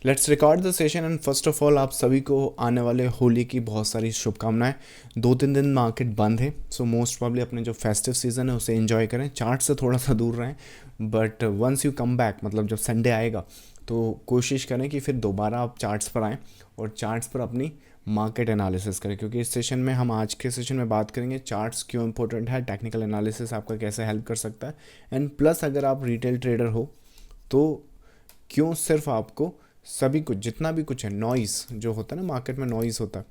Let's record the session and first of all आप सभी को आने वाले होली की बहुत सारी शुभकामनाएं। 2-3 दिन मार्केट बंद है, सो मोस्ट प्रॉब्ली अपने जो फेस्टिव सीज़न है उसे एंजॉय करें, चार्ट से थोड़ा सा दूर रहें। But once you come back, मतलब जब संडे आएगा तो कोशिश करें कि फिर दोबारा आप चार्ट्स पर आएँ और चार्ट्स पर अपनी मार्केट एनालिसिस करें, क्योंकि इस सेशन में हम आज के सेशन में बात करेंगे चार्ट्स क्यों इंपॉर्टेंट है, टेक्निकल एनालिसिस आपका कैसे हेल्प कर सकता है, एंड प्लस अगर आप रिटेल ट्रेडर हो तो क्यों सिर्फ आपको सभी कुछ जितना भी कुछ है नॉइज़ जो होता है ना, मार्केट में नॉइज़ होता है,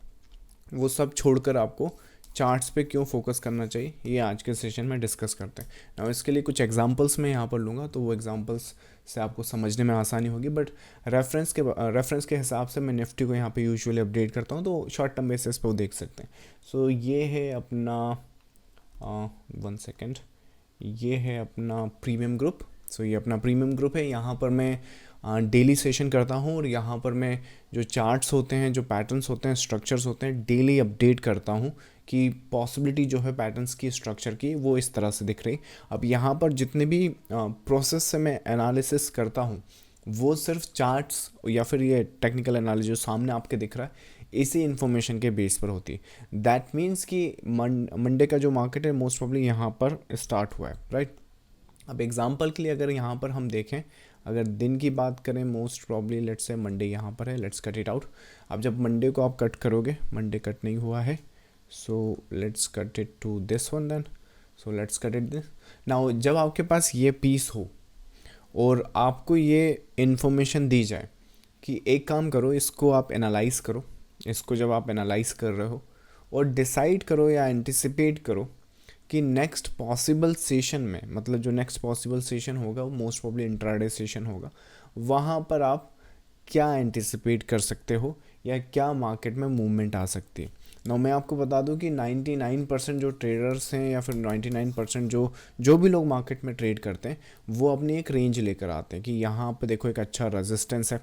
वो सब छोड़कर आपको चार्ट्स पे क्यों फोकस करना चाहिए, ये आज के सेशन में डिस्कस करते हैं ना। इसके लिए कुछ एग्जांपल्स मैं यहाँ पर लूँगा, तो वो एग्जांपल्स से आपको समझने में आसानी होगी। बट रेफरेंस के हिसाब से मैं निफ्टी को यहाँ पे यूजुअली अपडेट करता हूँ, तो शॉर्ट टर्म बेसिस पे वो देख सकते हैं। सो ये है अपना 1 सेकेंड, ये है अपना प्रीमियम ग्रुप। सो ये अपना प्रीमियम ग्रुप है। यहाँ पर मैं डेली सेशन करता हूँ और यहाँ पर मैं जो चार्ट्स होते हैं, जो पैटर्न्स होते हैं, स्ट्रक्चर्स होते हैं, डेली अपडेट करता हूँ कि पॉसिबिलिटी जो है पैटर्न्स की, स्ट्रक्चर की, वो इस तरह से दिख रही। अब यहाँ पर जितने भी प्रोसेस से मैं एनालिसिस करता हूँ वो सिर्फ चार्ट्स या फिर ये टेक्निकल एनालिसिस जो सामने आपके दिख रहा है इसी इन्फॉर्मेशन के बेस पर होती है। दैट मीन्स कि मंडे का जो मार्केट है मोस्ट प्रॉब्ली यहाँ पर स्टार्ट हुआ है, राइट। अब एग्जांपल के लिए अगर यहाँ पर हम देखें, अगर दिन की बात करें, most probably let's say Monday यहाँ पर है, लेट्स कट इट आउट। अब जब मंडे को आप कट करोगे, मंडे कट नहीं हुआ है, so let's cut it to this one then, so let's cut it this now. जब आपके पास ये पीस हो और आपको ये इन्फॉर्मेशन दी जाए कि एक काम करो, इसको आप एनालाइज करो, इसको जब आप एनालाइज कर रहे हो और डिसाइड करो या एंटिसिपेट करो कि नेक्स्ट पॉसिबल सेशन में, मतलब जो नेक्स्ट पॉसिबल सेशन होगा वो मोस्ट प्रॉब्ली इंट्राडे सेशन होगा, वहाँ पर आप क्या एंटिसिपेट कर सकते हो या क्या मार्केट में मूवमेंट आ सकती है। ना मैं आपको बता दूं कि 99% जो ट्रेडर्स हैं या फिर 99% जो भी लोग मार्केट में ट्रेड करते हैं वो अपनी एक रेंज लेकर आते हैं कि यहाँ पे देखो एक अच्छा रेजिस्टेंस है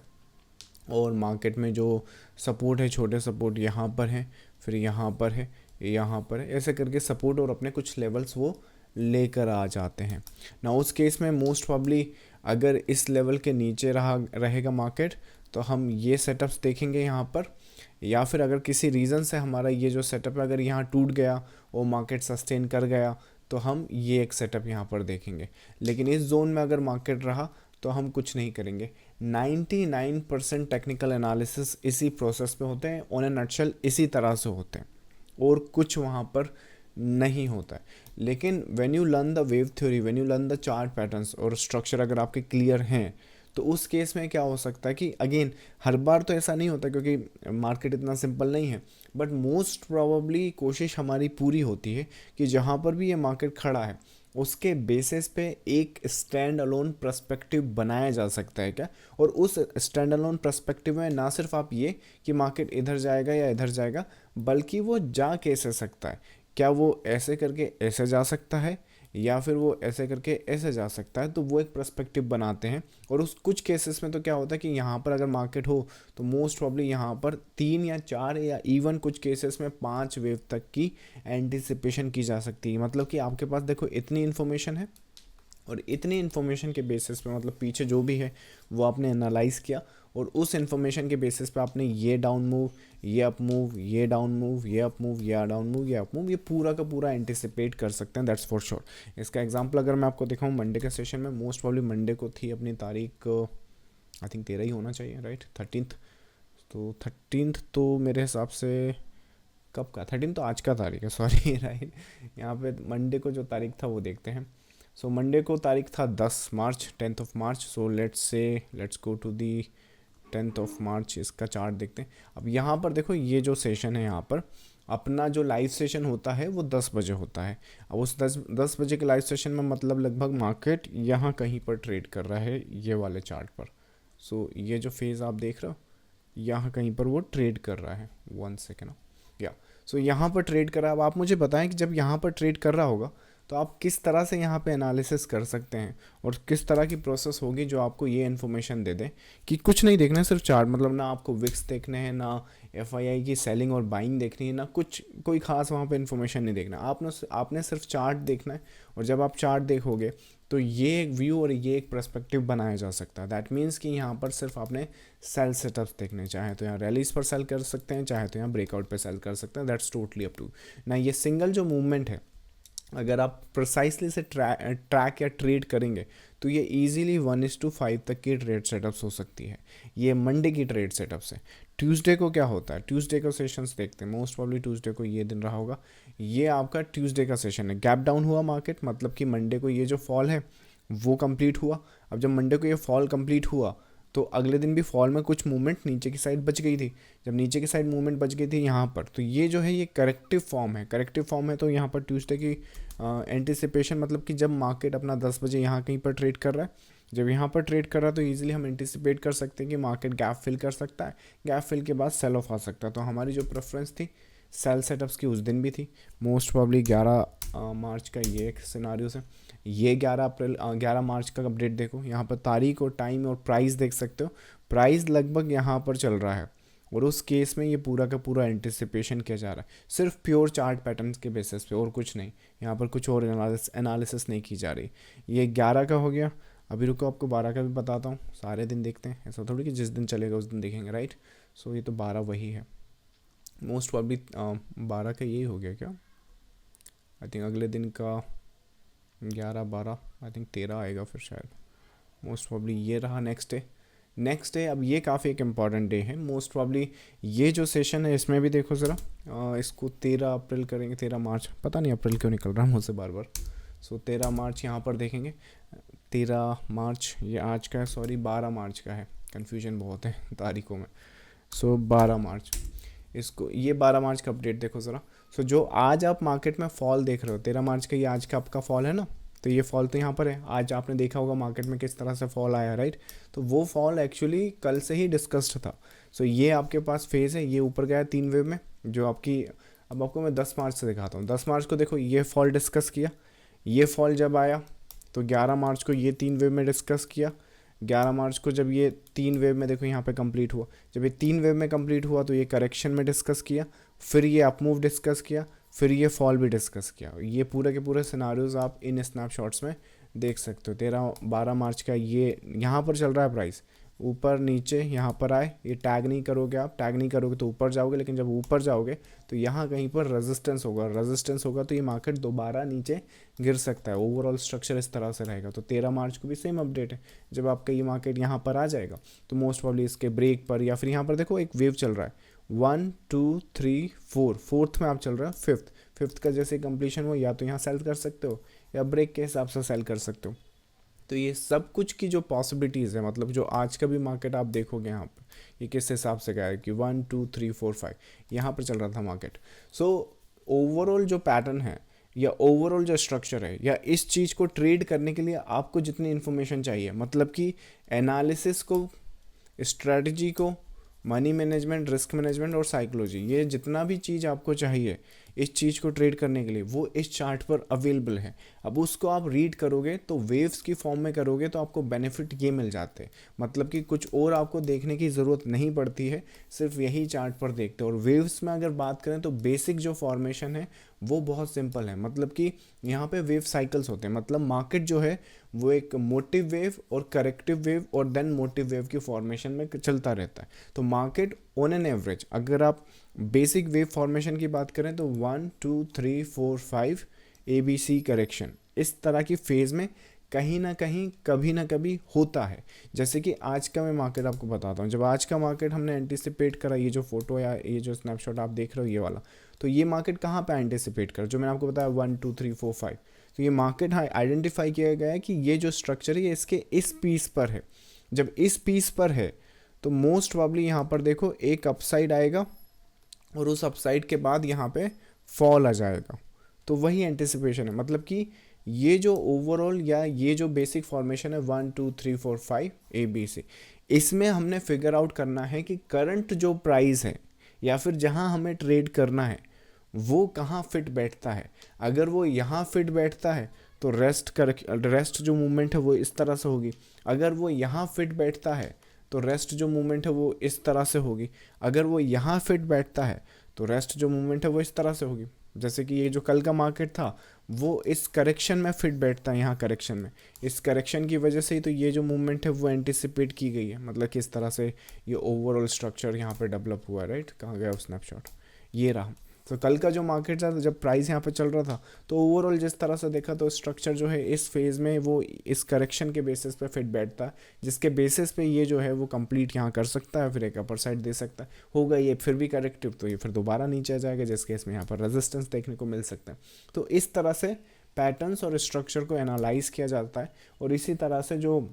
और मार्केट में जो सपोर्ट है, छोटे सपोर्ट यहाँ पर हैं, फिर यहाँ पर है, यहाँ पर है, ऐसे करके सपोर्ट और अपने कुछ लेवल्स वो लेकर आ जाते हैं ना। उस केस में मोस्ट प्रॉब्ली अगर इस लेवल के नीचे रहेगा मार्केट तो हम ये सेटअप्स देखेंगे यहाँ पर, या फिर अगर किसी रीज़न से हमारा ये जो सेटअप है अगर यहाँ टूट गया और मार्केट सस्टेन कर गया तो हम ये एक सेटअप यहाँ पर देखेंगे। लेकिन इस जोन में अगर मार्केट रहा तो हम कुछ नहीं करेंगे। 99% टेक्निकल एनालिसिस इसी प्रोसेस पे होते हैं, ऑन ए नटशेल इसी तरह से होते हैं और कुछ वहाँ पर नहीं होता है। लेकिन when you learn the wave theory, when you learn the chart patterns और स्ट्रक्चर अगर आपके क्लियर हैं तो उस केस में क्या हो सकता है कि अगेन हर बार तो ऐसा नहीं होता क्योंकि मार्केट इतना सिंपल नहीं है, बट मोस्ट प्रोबेबली कोशिश हमारी पूरी होती है कि जहाँ पर भी ये मार्केट खड़ा है उसके बेसिस पे एक स्टैंड अलोन पर्सपेक्टिव बनाया जा सकता है क्या। और उस स्टैंड अलोन पर्सपेक्टिव में ना सिर्फ आप ये कि मार्केट इधर जाएगा या इधर जाएगा, बल्कि वो जा कैसे सकता है, क्या वो ऐसे करके ऐसे जा सकता है या फिर वो ऐसे करके ऐसे जा सकता है, तो वो एक पर्सपेक्टिव बनाते हैं। और उस कुछ केसेस में तो क्या होता है कि यहाँ पर अगर मार्केट हो तो मोस्ट प्रॉब्ली यहाँ पर 3 या 4 या इवन कुछ केसेस में 5 वेव तक की एंटिसिपेशन की जा सकती है। मतलब कि आपके पास देखो इतनी इन्फॉर्मेशन है और इतनी इन्फॉर्मेशन के बेसिस पे, मतलब पीछे जो भी है वो आपने एनालाइज किया और उस इन्फॉर्मेशन के बेसिस पे आपने ये डाउन मूव, ये अप मूव, ये डाउन मूव, ये अप मूव, ये डाउन मूव, ये अप मूव, ये पूरा का पूरा एंटिसिपेट कर सकते हैं, दैट्स फॉर श्योर। इसका एग्जांपल अगर मैं आपको दिखाऊं मंडे के सेशन में, मोस्ट प्रॉब्ली मंडे को थी अपनी तारीख, आई थिंक 13 ही होना चाहिए, राइट, 13th। तो 13th तो मेरे हिसाब से कब का, 13 तो आज का तारीख है, सॉरी राइट। यहाँ पे मंडे को जो तारीख था वो देखते हैं। सो मंडे को तारीख था 10 March, 10th of March. So let's go to the 10th of March, इसका चार्ट देखते हैं। अब यहाँ पर देखो ये जो सेशन है, यहाँ पर अपना जो लाइव सेशन होता है वो 10 बजे होता है। अब उस 10 बजे के लाइव सेशन में मतलब लगभग मार्केट यहाँ कहीं पर ट्रेड कर रहा है, ये वाले चार्ट पर। सो ये जो फेज़ आप देख रहे हो यहाँ कहीं पर वो ट्रेड कर रहा है, 1 सेकेंड या। सो यहाँ पर ट्रेड कर रहा है। अब आप मुझे बताएं कि जब यहाँ पर ट्रेड कर रहा होगा तो आप किस तरह से यहाँ पे एनालिसिस कर सकते हैं और किस तरह की प्रोसेस होगी जो आपको ये इन्फॉर्मेशन दे दे कि कुछ नहीं देखना है, सिर्फ चार्ट, मतलब ना आपको विक्स देखने हैं, ना एफआईआई की सेलिंग और बाइंग देखनी है, ना कुछ कोई खास वहाँ पे इन्फॉर्मेशन नहीं देखना, आपने सिर्फ चार्ट देखना है। और जब आप चार्ट देखोगे तो ये एक व्यू और ये एक पर्सपेक्टिव बनाया जा सकता है। दैट मीन्स कि यहाँ पर सिर्फ आपने सेल सेटअप्स देखने, चाहे तो यहाँ रैलीज पर सेल कर सकते हैं, चाहे तो यहाँ ब्रेकआउट पे सेल कर सकते हैं, दैट्स टोटली अप टू ना। ये सिंगल जो मूवमेंट है, अगर आप प्रिसाइसली से ट्रैक या ट्रेड करेंगे तो ये इजीली 1:5 तक की ट्रेड सेटअप्स हो सकती है। ये मंडे की ट्रेड सेटअप्स है। ट्यूसडे को क्या होता है, ट्यूसडे को सेशंस देखते हैं, मोस्ट प्रॉब्ली ट्यूसडे को ये दिन रहा होगा, ये आपका ट्यूसडे का सेशन है। गैप डाउन हुआ मार्केट, मतलब कि मंडे को ये जो फॉल है वो कंप्लीट हुआ। अब जब मंडे को ये फॉल कंप्लीट हुआ तो अगले दिन भी फॉल में कुछ मूवमेंट नीचे की साइड बच गई थी। जब नीचे की साइड मूवमेंट बच गई थी यहाँ पर, तो ये जो है ये करेक्टिव फॉर्म है। करेक्टिव फॉर्म है तो यहाँ पर ट्यूसडे की एंटिसिपेशन, मतलब कि जब मार्केट अपना 10 बजे यहाँ कहीं पर ट्रेड कर रहा है, जब यहाँ पर ट्रेड कर रहा है तो ईजिली हम एंटिसिपेट कर सकते हैं कि मार्केट गैप फिल कर सकता है, गैप फिल के बाद सेल ऑफ आ सकता है। तो हमारी जो प्रेफरेंस थी सेल सेटअप्स की उस दिन भी थी। मोस्ट प्रॉब्ली 11 मार्च का ये एक सिनारियो है। ये 11 मार्च का अपडेट देखो, यहाँ पर तारीख और टाइम और प्राइस देख सकते हो। प्राइस लगभग यहाँ पर चल रहा है और उस केस में ये पूरा का पूरा एंटिसिपेशन किया जा रहा है, सिर्फ प्योर चार्ट पैटर्न्स के बेसिस पे और कुछ नहीं। यहाँ पर कुछ और एनालिसिस नहीं की जा रही। ये 11 का हो गया। अभी रुको, आपको 12 का भी बताता हूँ। सारे दिन देखते हैं, ऐसा थोड़ी कि जिस दिन चलेगा उस दिन देखेंगे, राइट। सो ये तो 12 वही है। मोस्ट प्रॉब्ली 12 का यही हो गया क्या, आई थिंक अगले दिन का 11 12 आई थिंक 13 आएगा फिर शायद। मोस्ट प्रॉब्ली ये रहा नेक्स्ट डे। अब ये काफ़ी एक इम्पॉर्टेंट डे है। मोस्ट प्रॉब्ली ये जो सेशन है इसमें भी देखो ज़रा, इसको 13 अप्रैल करेंगे, 13 मार्च, पता नहीं अप्रैल क्यों निकल रहा है मुझसे बार बार। सो 13 मार्च यहाँ पर देखेंगे। 13 मार्च ये आज का है, सॉरी 12 मार्च का है, कन्फ्यूजन बहुत है तारीखों में। सो 12 मार्च, इसको ये 12 मार्च का अपडेट देखो ज़रा। सो जो आज आप मार्केट में फॉल देख रहे हो, 13 मार्च का ये आज का आपका फॉल है ना, तो ये फॉल तो यहाँ पर है। आज आपने देखा होगा मार्केट में किस तरह से फॉल आया, राइट। तो वो फॉल एक्चुअली कल से ही डिस्कस्ड था। सो ये आपके पास फेज़ है, ये ऊपर गया 3 वेव में जो आपकी, अब आपको मैं 10 मार्च से दिखाता हूँ। 10 मार्च को देखो ये फॉल डिस्कस किया, ये फॉल जब आया तो 11 मार्च को ये 3 वेव में डिस्कस किया। 11 मार्च को जब ये 3 वेव में देखो यहाँ पे कंप्लीट हुआ, जब ये 3 वेव में कंप्लीट हुआ तो ये करेक्शन में डिस्कस किया, फिर ये अपमूव डिस्कस किया, फिर ये फॉल भी डिस्कस किया। ये पूरे के पूरे सिनारियोज आप इन स्नैपशॉट्स में देख सकते हो। 13-12 मार्च का ये यहाँ पर चल रहा है प्राइस, ऊपर नीचे यहाँ पर आए, ये टैग नहीं करोगे, आप टैग नहीं करोगे तो ऊपर जाओगे, लेकिन जब ऊपर जाओगे तो यहाँ कहीं पर रेजिस्टेंस होगा तो ये मार्केट दोबारा नीचे गिर सकता है। ओवरऑल स्ट्रक्चर इस तरह से रहेगा। तो 13 मार्च को भी सेम अपडेट है। जब आपका ये मार्केट यहाँ पर आ जाएगा तो मोस्ट प्रॉब्ली इसके ब्रेक पर, या फिर यहाँ पर देखो एक वेव चल रहा है 1 2 3 4, फोर्थ में आप चल रहे हो, फिफ्थ का जैसे कंप्लीशन हो, या तो यहाँ सेल कर सकते हो या ब्रेक के हिसाब से सेल कर सकते हो। तो ये सब कुछ की जो पॉसिबिलिटीज़ है, मतलब जो आज का भी मार्केट आप देखोगे यहाँ पर, ये किस हिसाब से गया है कि 1 2 3 4 5 यहाँ पर चल रहा था मार्केट। सो ओवरऑल जो पैटर्न है या ओवरऑल जो स्ट्रक्चर है, या इस चीज़ को ट्रेड करने के लिए आपको जितनी इन्फॉर्मेशन चाहिए, मतलब कि एनालिसिस को, स्ट्रेटजी को, मनी मैनेजमेंट, रिस्क मैनेजमेंट और साइकोलॉजी, ये जितना भी चीज़ आपको चाहिए इस चीज़ को ट्रेड करने के लिए वो इस चार्ट पर अवेलेबल है। अब उसको आप रीड करोगे तो वेव्स की फॉर्म में करोगे तो आपको बेनिफिट ये मिल जाते हैं, मतलब कि कुछ और आपको देखने की ज़रूरत नहीं पड़ती है, सिर्फ यही चार्ट पर देखते हो। और वेव्स में अगर बात करें तो बेसिक जो फॉर्मेशन है वो बहुत सिंपल है, मतलब कि यहाँ पे वेव साइकिल्स होते हैं, मतलब मार्केट जो है वो एक मोटिव वेव और करेक्टिव वेव और देन मोटिव वेव की फॉर्मेशन में चलता रहता है। तो मार्केट ऑन एन एवरेज, अगर आप बेसिक वेव फॉर्मेशन की बात करें तो 1 2 3 4 5 ABC करेक्शन, इस तरह की फेज़ में कहीं ना कहीं कभी ना कभी होता है। जैसे कि आज का मैं मार्केट आपको बताता हूँ। जब आज का मार्केट हमने एंटिसिपेट करा, ये जो फोटो या ये जो स्नैपशॉट आप देख रहे हो ये वाला, तो ये मार्केट कहाँ पे एंटिसिपेट करा, जो मैंने आपको बताया 1 2 3 4 5, तो ये मार्केट आइडेंटिफाई किया गया है कि ये जो स्ट्रक्चर है ये इसके इस पीस पर है। जब इस पीस पर है तो मोस्ट प्रॉब्ली यहाँ पर देखो एक अपसाइड आएगा और उस अपसाइड के बाद यहाँ पे फॉल आ जाएगा। तो वही एंटिसिपेशन है, मतलब कि ये जो ओवरऑल या ये जो बेसिक फॉर्मेशन है 1 2 3 4 5 ABC, इसमें हमने फिगर आउट करना है कि करंट जो प्राइस है या फिर जहां हमें ट्रेड करना है वो कहाँ फिट बैठता है। अगर वो यहाँ फिट बैठता है तो रेस्ट जो मूवमेंट है वो इस तरह से होगी। अगर वो यहाँ फिट बैठता है तो रेस्ट जो मूवमेंट है वो इस तरह से होगी। अगर वो यहाँ फिट बैठता है तो रेस्ट जो मूवमेंट है वो इस तरह से होगी। जैसे कि ये जो कल का मार्केट था वो इस करेक्शन में फिट बैठता है, यहाँ करेक्शन में। इस करेक्शन की वजह से ही तो ये जो मूवमेंट है वो एंटिसिपेट की गई है, मतलब कि इस तरह से ये ओवरऑल स्ट्रक्चर यहाँ पे डेवलप हुआ है, राइट। कहाँ गया स्नैपशॉट, ये रहा। तो कल का जो मार्केट था जब प्राइस यहाँ पे चल रहा था तो ओवरऑल जिस तरह से देखा तो स्ट्रक्चर जो है इस फेज़ में वो इस करेक्शन के बेसिस पे फिट बैठता है, जिसके बेसिस पे ये जो है वो कंप्लीट यहाँ कर सकता है, फिर एक अपर साइड दे सकता है। होगा ये फिर भी करेक्टिव तो ये फिर दोबारा नीचे आ जाएगा, जिस केस में यहाँ पर रेजिस्टेंस देखने को मिल सकता है। तो इस तरह से पैटर्न्स और स्ट्रक्चर को एनालाइज किया जाता है और इसी तरह से जो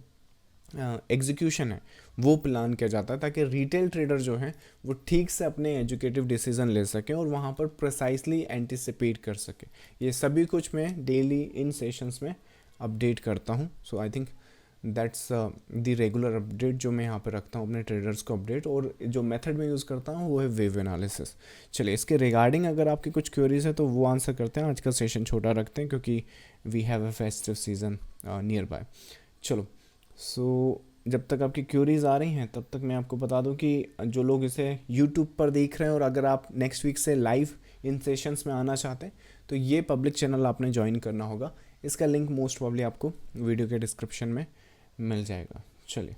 एग्जीक्यूशन है वो प्लान किया जाता है, ताकि रिटेल ट्रेडर जो है वो ठीक से अपने एजुकेटिव डिसीजन ले सकें और वहाँ पर प्रिसाइसली एंटिसिपेट कर सके। ये सभी कुछ मैं डेली इन सेशंस में अपडेट करता हूँ। So I think that's the regular update जो मैं यहाँ पे रखता हूँ अपने ट्रेडर्स को अपडेट। और जो मेथड में यूज़ करता हूँ वो है वेव एनालिसिस। चलिए इसके रिगार्डिंग अगर आपकी कुछ क्वेरीज है तो वो आंसर करते हैं। आज का सेशन छोटा रखते हैं क्योंकि we have a festive season nearby. चलो सो जब तक आपकी क्यूरीज आ रही हैं तब तक मैं आपको बता दूं कि जो लोग इसे यूट्यूब पर देख रहे हैं और अगर आप नेक्स्ट वीक से लाइव इन सेशंस में आना चाहते हैं तो ये पब्लिक चैनल आपने ज्वाइन करना होगा। इसका लिंक मोस्ट प्रॉब्ली आपको वीडियो के डिस्क्रिप्शन में मिल जाएगा। चलिए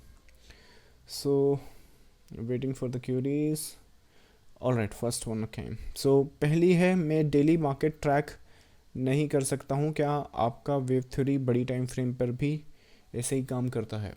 so waiting for the queries. Alright, first one okay. So पहली है, मैं डेली मार्केट ट्रैक नहीं कर सकता हूँ, क्या आपका वेव थ्योरी बड़ी टाइम फ्रेम पर भी ऐसे ही काम करता है?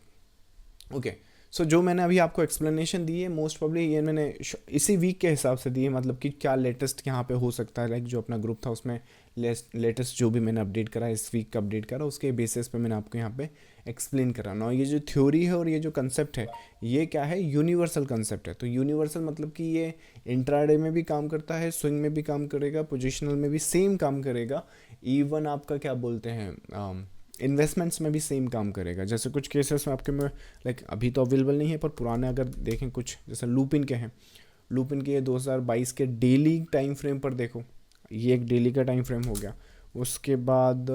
ओके सो जो मैंने अभी आपको एक्सप्लेनेशन दी है मोस्ट प्रॉब्ली ये मैंने इसी वीक के हिसाब से दी है, मतलब कि क्या लेटेस्ट यहाँ पे हो सकता है। लाइक जो अपना ग्रुप था उसमें लेटेस्ट जो भी मैंने अपडेट करा इस वीक का अपडेट करा उसके बेसिस पे मैंने आपको यहाँ पे एक्सप्लेन करा ना। ये जो थ्योरी है और ये जो कंसेप्ट है ये क्या है, यूनिवर्सल कंसेप्ट है। तो यूनिवर्सल मतलब कि ये इंट्राडे में भी काम करता है, स्विंग में भी काम करेगा, पोजिशनल में भी सेम काम करेगा, इवन आपका क्या बोलते हैं इन्वेस्टमेंट्स में भी सेम काम करेगा। जैसे कुछ केसेस में आपके में लाइक अभी तो अवेलेबल नहीं है पर पुराने अगर देखें कुछ जैसे लूपिन के हैं, लूपिन के ये 2022 के डेली टाइम फ्रेम पर देखो, ये एक डेली का टाइम फ्रेम हो गया। उसके बाद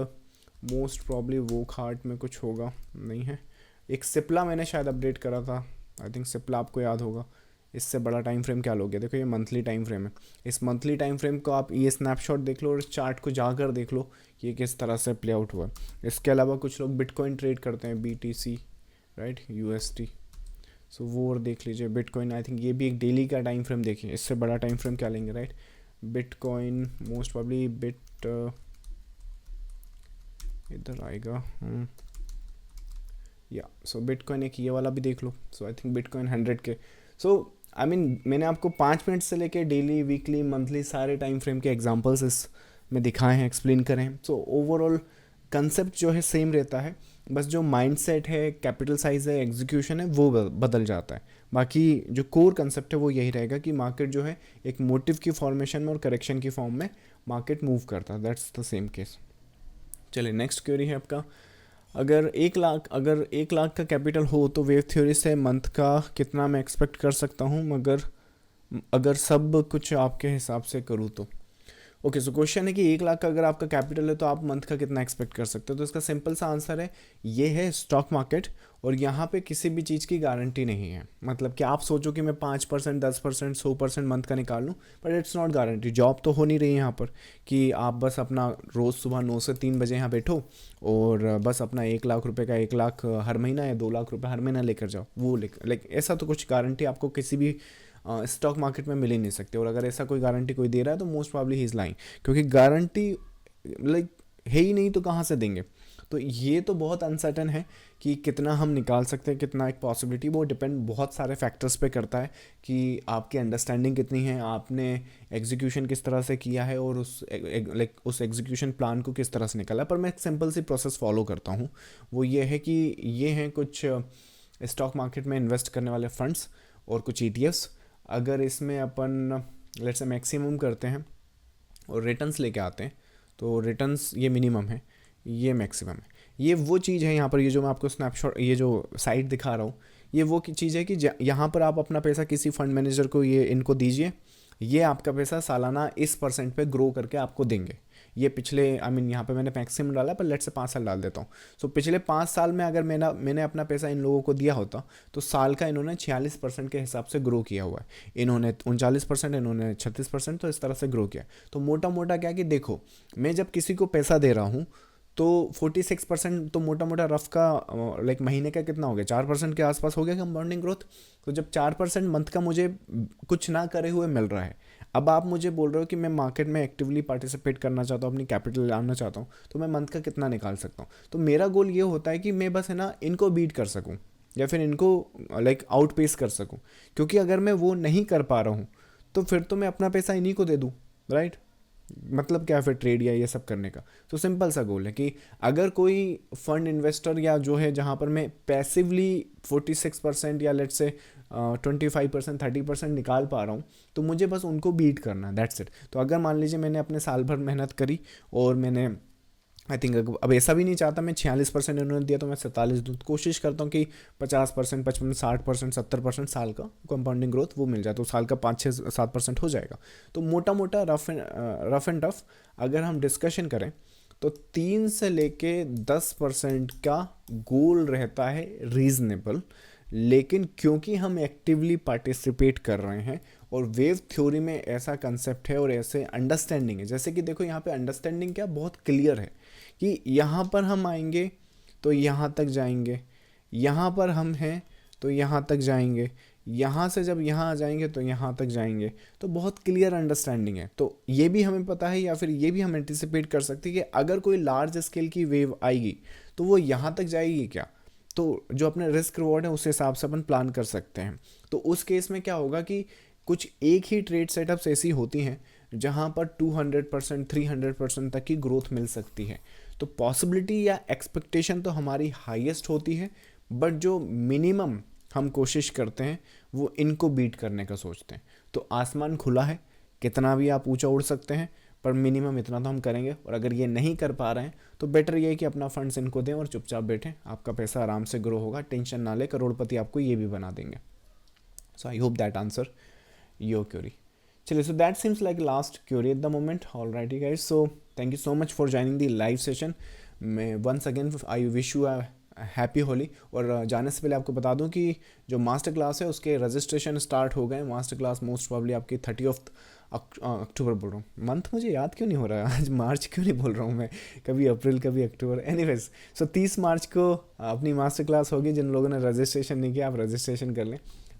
मोस्ट प्रॉब्ली वो खाट में कुछ होगा नहीं है। एक सिप्ला मैंने शायद अपडेट करा था, आई थिंक सिप्ला आपको याद होगा। इससे बड़ा टाइम फ्रेम क्या लोगे, देखो ये मंथली टाइम फ्रेम है। इस मंथली टाइम फ्रेम को आप ये स्नैपशॉट देख लो और चार्ट को जाकर देख लो ये किस तरह से प्ले आउट हुआ। इसके अलावा कुछ लोग बिटकॉइन ट्रेड करते हैं, BTC राइट, USD। सो वो और देख लीजिए बिटकॉइन, आई थिंक ये भी एक डेली का टाइम फ्रेम देखिए। इससे बड़ा टाइम फ्रेम क्या लेंगे, राइट। बिटकॉइन मोस्ट प्रॉब्ली इधर आएगा या सो बिटकॉइन एक ये वाला भी देख लो। सो आई थिंक बिटकॉइन 100 के। सो आई मीन मैंने आपको 5 मिनट से लेके डेली वीकली मंथली सारे टाइम फ्रेम के एग्जांपल्स इस में दिखाए हैं, एक्सप्लेन करें हैं। सो ओवरऑल कंसेप्ट जो है सेम रहता है, बस जो माइंडसेट है, कैपिटल साइज है, एग्जीक्यूशन है वो बदल जाता है। बाकी जो कोर कंसेप्ट है वो यही रहेगा कि मार्केट जो है एक मोटिव की फॉर्मेशन में और करेक्शन की फॉर्म में मार्केट मूव करता है। That's the same case. चलिए नेक्स्ट क्वेरी है आपका, अगर 1 लाख का कैपिटल हो तो वेव थ्योरी से मंथ का कितना मैं एक्सपेक्ट कर सकता हूँ, मगर अगर सब कुछ आपके हिसाब से करूँ तो। ओके सो क्वेश्चन है कि 1 लाख का अगर आपका कैपिटल है तो आप मंथ का कितना एक्सपेक्ट कर सकते हो। तो इसका सिंपल सा आंसर है ये है स्टॉक मार्केट, और यहाँ पे किसी भी चीज़ की गारंटी नहीं है। मतलब कि आप सोचो कि मैं 5%, 10%, 100% मंथ का निकाल लूँ, but it's not guarantee. Job तो हो नहीं रही है यहाँ पर कि आप बस अपना रोज़ सुबह 9 से 3 बजे यहाँ बैठो और बस अपना 1 लाख रुपये का 1 लाख हर महीना या 2 लाख रुपये हर महीना लेकर जाओ। वो लाइक ऐसा तो कुछ गारंटी आपको किसी भी स्टॉक मार्केट में मिल ही नहीं सकते। और अगर ऐसा कोई गारंटी कोई दे रहा है तो most probably he is lying, क्योंकि गारंटी लाइक है ही नहीं तो कहाँ से देंगे। तो ये तो बहुत अनसर्टन है कि कितना हम निकाल सकते हैं, कितना एक पॉसिबिलिटी, वो डिपेंड बहुत सारे फैक्टर्स पे करता है कि आपकी अंडरस्टैंडिंग कितनी है, आपने एग्जीक्यूशन किस तरह से किया है और उस एग्जीक्यूशन प्लान को किस तरह से निकाला। पर मैं एक सिंपल सी प्रोसेस फॉलो करता हूँ, वो ये है कि ये हैं कुछ स्टॉक मार्केट में इन्वेस्ट करने वाले फंड्स और कुछ ETFs। अगर इसमें अपन लेट्स से मैक्सिमम करते हैं और रिटर्न्स लेके आते हैं तो रिटर्न्स ये मिनिमम है, ये मैक्सिमम है। ये वो चीज़ है यहाँ पर, ये जो मैं आपको स्नैपशॉट ये जो साइट दिखा रहा हूँ ये वो चीज़ है कि यहाँ पर आप अपना पैसा किसी फंड मैनेजर को ये इनको दीजिए, ये आपका पैसा सालाना इस परसेंट पे ग्रो करके आपको देंगे। ये पिछले यहाँ पे मैंने मैक्सिमम डाला पर लेट से 5 साल डाल देता हूँ। सो पिछले 5 साल में अगर मैंने अपना पैसा इन लोगों को दिया होता तो साल का इन्होंने 46% के हिसाब से ग्रो किया हुआ है। इन्होंने 39%, इन्होंने 36%, तो इस तरह से ग्रो किया। तो मोटा मोटा क्या कि देखो, मैं जब किसी को पैसा दे रहा हूँ तो 46% तो मोटा मोटा रफ का लाइक महीने का कितना हो गया, 4% के आसपास हो गया कंपाउंडिंग ग्रोथ। तो जब 4% मंथ का मुझे कुछ ना करे हुए मिल रहा है, अब आप मुझे बोल रहे हो कि मैं मार्केट में एक्टिवली पार्टिसिपेट करना चाहता हूँ, अपनी कैपिटल लाना चाहता हूँ, तो मैं मंथ का कितना निकाल सकता हूँ। तो मेरा गोल ये होता है कि मैं बस है ना इनको बीट कर सकूँ या फिर इनको लाइक आउटपेस कर सकूँ। क्योंकि अगर मैं वो नहीं कर पा रहा हूँ तो फिर तो मैं अपना पैसा इन्हीं को दे दूँ, राइट। मतलब क्या फिर ट्रेड या ये सब करने का। तो सिंपल सा गोल है कि अगर कोई फंड इन्वेस्टर या जो है जहाँ पर मैं पैसिवली 46% या लेट से 25%, 30% निकाल पा रहा हूँ, तो मुझे बस उनको बीट करना, दैट्स इट। तो अगर मान लीजिए मैंने अपने साल भर मेहनत करी और मैंने आई थिंक अब ऐसा भी नहीं चाहता मैं 46% इन्होंने दिया तो मैं 47 दूँ। कोशिश करता हूँ कि 50%, 55, 60%, 70% साल का कंपाउंडिंग ग्रोथ वो मिल जाए, तो साल का 5, 6, 7% हो जाएगा। तो मोटा मोटा रफ एंड टफ अगर हम डिस्कशन करें तो 3 से लेके 10% का गोल रहता है रीजनेबल। लेकिन क्योंकि हम एक्टिवली पार्टिसिपेट कर रहे हैं और वेव थ्योरी में ऐसा कंसेप्ट है और ऐसे अंडरस्टैंडिंग है, जैसे कि देखो यहाँ पे अंडरस्टैंडिंग क्या बहुत क्लियर है कि यहाँ पर हम आएंगे तो यहाँ तक जाएंगे, यहाँ पर हम हैं तो यहाँ तक जाएंगे, यहाँ से जब यहाँ आ जाएंगे तो यहाँ तक जाएंगे। तो बहुत क्लियर अंडरस्टैंडिंग है। तो ये भी हमें पता है या फिर ये भी हम एंटिसिपेट कर सकते हैं कि अगर कोई लार्ज स्केल की वेव आएगी तो वो यहाँ तक जाएगी क्या। तो जो अपने रिस्क रिवॉर्ड है उस हिसाब से अपन प्लान कर सकते हैं। तो उस केस में क्या होगा कि कुछ एक ही ट्रेड सेटअप्स ऐसी होती हैं जहाँ पर 200%, 300% तक की ग्रोथ मिल सकती है। तो पॉसिबिलिटी या एक्सपेक्टेशन तो हमारी हाईएस्ट होती है, बट जो मिनिमम हम कोशिश करते हैं वो इनको बीट करने का सोचते हैं। तो आसमान खुला है, कितना भी आप ऊंचा उड़ सकते हैं, पर मिनिमम इतना तो हम करेंगे। और अगर ये नहीं कर पा रहे हैं तो बेटर ये है कि अपना फंड्स इनको दें और चुपचाप बैठें, आपका पैसा आराम से ग्रो होगा, टेंशन ना ले, करोड़पति आपको ये भी बना देंगे। So I hope that answer your query. चलिए, so that seems like last query at the moment. Alrighty guys, so thank you so much for joining the live session. मैं once again I wish you a happy Holi. और जाने से पहले आपको बता दूं कि जो मास्टर क्लास है उसके रजिस्ट्रेशन स्टार्ट हो गए। मास्टर क्लास मोस्ट प्रॉब्ली आपकी 30 अक्टूबर बोल रहा हूँ, मंथ मुझे याद क्यों नहीं हो रहा है, आज मार्च क्यों नहीं बोल रहा हूँ मैं, कभी अप्रैल कभी अक्टूबर, एनीवेज। सो 30 मार्च को अपनी मास्टर क्लास होगी। जिन लोगों ने रजिस्ट्रेशन नहीं किया आप रजिस्ट्रेशन कर लें,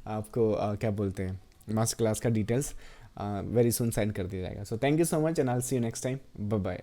आपको क्या बोलते हैं मास्टर क्लास का डिटेल्स वेरी सुन सेंड कर दिया जाएगा। So thank you so much and I will see you next time. Bye bye.